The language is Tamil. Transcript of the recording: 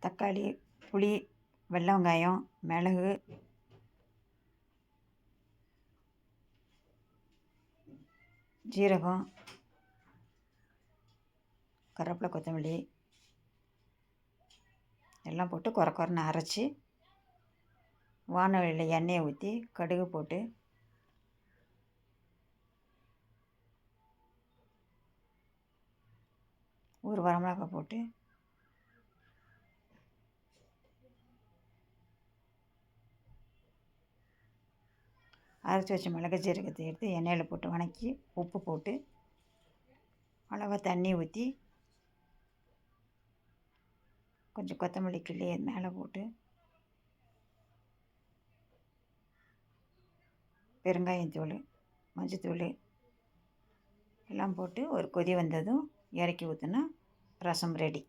தக்காளி, புளி, வெள்ளை வெங்காயம், மிளகு, ஜீரகம், கருவேப்பிலை, கொத்தமல்லி எல்லாம் போட்டு கொரன்னு அரைச்சி வானலியில் எண்ணெயை ஊற்றி கடுகு போட்டு ஒரு வரமிளகாய் போட்டு அரைச்சி வச்ச மிளகு ஜீரகத்தை எடுத்து எண்ணெயில் போட்டு வதக்கி உப்பு போட்டு அளவாக தண்ணி ஊற்றி கொஞ்சம் கொத்தமல்லி கிள்ளி மேலே போட்டு பெருங்காயத்தூள், மஞ்சத்தூள் எல்லாம் போட்டு ஒரு கொதி வந்ததும் இறக்கி ஊற்றினா ரசம் ரெடி.